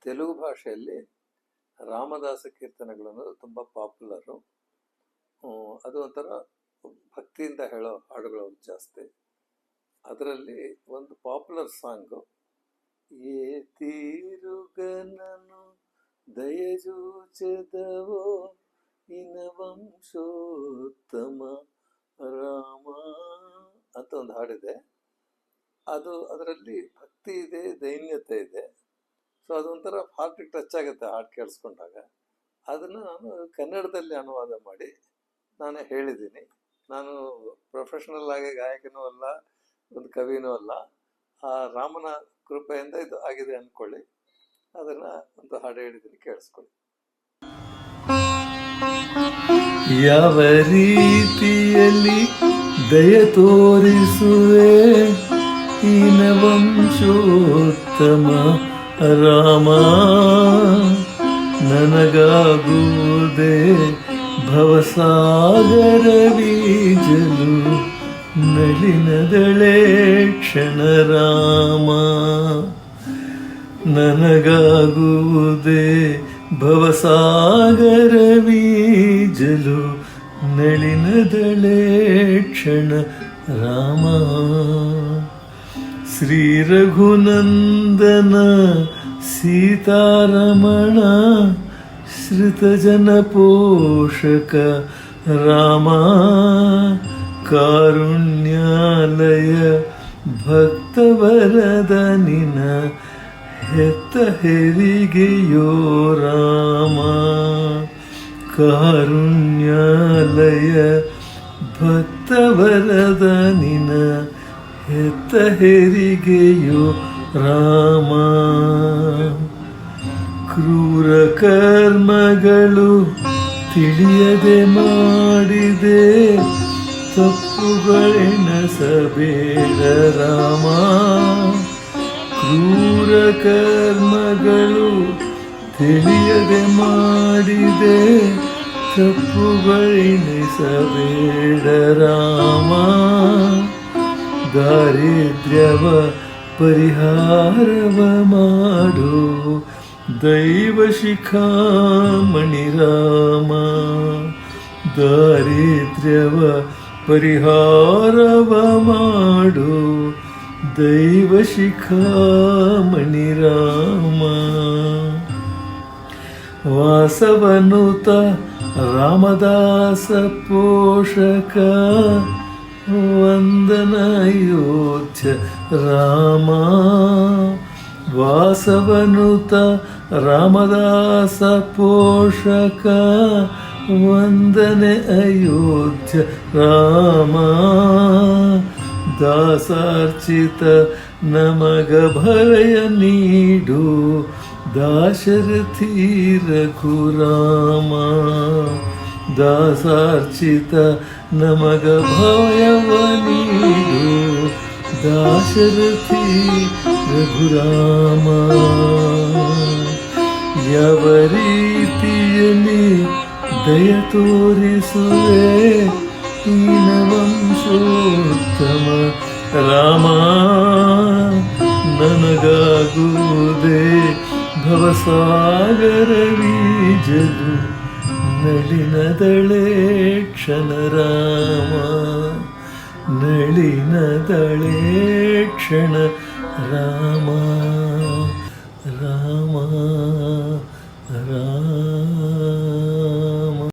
ತೆಲುಗು ಭಾಷೆಯಲ್ಲಿ ರಾಮದಾಸ ಕೀರ್ತನೆಗಳನ್ನು ತುಂಬ ಪಾಪ್ಯುಲರು. ಅದು ಒಂಥರ ಭಕ್ತಿಯಿಂದ ಹೇಳೋ ಹಾಡುಗಳು ಜಾಸ್ತಿ. ಅದರಲ್ಲಿ ಒಂದು ಪಾಪ್ಯುಲರ್ ಸಾಂಗು, ಏ ತೀರುಗನನು ದಯಜೂಚದವೋ ಇನ ವಂಶೋತ್ತಮ ರಾಮ ಅಂತ ಒಂದು ಹಾಡಿದೆ. ಅದರಲ್ಲಿ ಭಕ್ತಿ ಇದೆ, ದೈನ್ಯತೆ ಇದೆ. ಸೊ ಅದೊಂಥರ ಹಾರ್ಟಿಗೆ ಟಚ್ ಆಗುತ್ತೆ ಹಾಡು ಕೇಳಿಸ್ಕೊಂಡಾಗ. ಅದನ್ನು ನಾನು ಕನ್ನಡದಲ್ಲಿ ಅನುವಾದ ಮಾಡಿ ನಾನೇ ಹೇಳಿದ್ದೀನಿ. ನಾನು ಪ್ರೊಫೆಷ್ನಲ್ ಆಗಿ ಗಾಯಕನೂ ಅಲ್ಲ, ಒಂದು ಕವಿನೂ ಅಲ್ಲ. ಆ ರಾಮನ ಕೃಪೆಯಿಂದ ಇದು ಆಗಿದೆ ಅಂದ್ಕೊಳ್ಳಿ. ಅದನ್ನು ಒಂದು ಹಾಡು ಹೇಳಿದ್ದೀನಿ, ಕೇಳಿಸ್ಕೊಳ್ಳಿ. ಯಾವ ರೀತಿಯಲ್ಲಿ ದಯ ತೋರಿಸುವೆ ಇನ ವಂಶೋತ್ತಮ ರಾಮ, ನನಗಾಗುವುದೇ ಭವಸಾಗರ ಬೀಜಲು ನಳಿನದಳೆ ಕ್ಷಣ ರಾಮ, ನನಗಾಗುವುದೇ ಭವಸಾಗರ ಬೀಜಲು ನಳಿನದಳೆ ಕ್ಷಣ ರಾಮ. ಶ್ರೀ ರಘುನಂದನ ಸೀತಾರಮಣ ಶ್ರುತಜನ ಪೋಷಕ ರಾಮ, ಕಾರುಣ್ಯಾಲಯ ಭಕ್ತವರದ ನಿನ ಹೆತ್ತ ಹೆರಿಗೆಯೋ ರಾಮ, ಕಾರುಣ್ಯಾಲಯ ಭಕ್ತವರದ ನಿನ ಹೆತ್ತ ಹೆರಿಗೆಯೋ ರಾಮ. ಕ್ರೂರ ಕರ್ಮಗಳು ತಿಳಿಯದೆ ಮಾಡಿದೆ ತಪ್ಪುಗಳೆಣಸಬೇಡ ರಾಮ, ಕ್ರೂರ ಕರ್ಮಗಳು ತಿಳಿಯದೆ ಮಾಡಿದೆ ತಪ್ಪುಗಳೆಣಿಸಬೇಡ ರಾಮ, ದಾರಿದ್ರ್ಯವ ಪರಿಹಾರವ ಮಾಡು ದೈವ ಶಿಖಾಮಣಿ ರಾಮ, ದಾರಿದ್ರ್ಯವ ಪರಿಹಾರವ ಮಾಡು ದೈವ ಶಿಖಾಮಣಿ ರಾಮ. ವಾಸವನುತ ರಾಮದಾಸ ಪೋಷಕ ವಂದನ ಅಯೋಧ್ಯ ರಾಮ, ವಾಸವನುತ ರಾಮದಾಸ ಪೋಷಕ ವಂದನೆ ಅಯೋಧ್ಯ ರಾಮ, ದಾಸಾರ್ಚಿತ ನಮಗ ಭಯ ನೀಡು ದಾಶರಥಿ ರಘುರಾಮ, ದಾಸಾರ್ಚಿತ ನಮಗ ಭಯವ ನೀಡು ದಾಶರಥಿ ರಘುರಾಮ. ಯಾವ ರೀತಿಯಲ್ಲಿ ದಯ ತೋರಿಸುವೆ ಇನ ವಂಶೋತ್ತಮ ರಾಮ, ನನಗಾಗುವುದೇ ಭವಸಾಗರ ಬೀಜಲು ನಳಿನದಳೆ ಕ್ಷಣ ರಾಮ, ನಳಿನದಳೆ ಕ್ಷಣ ರಾಮ ರಾಮ ರಾಮ.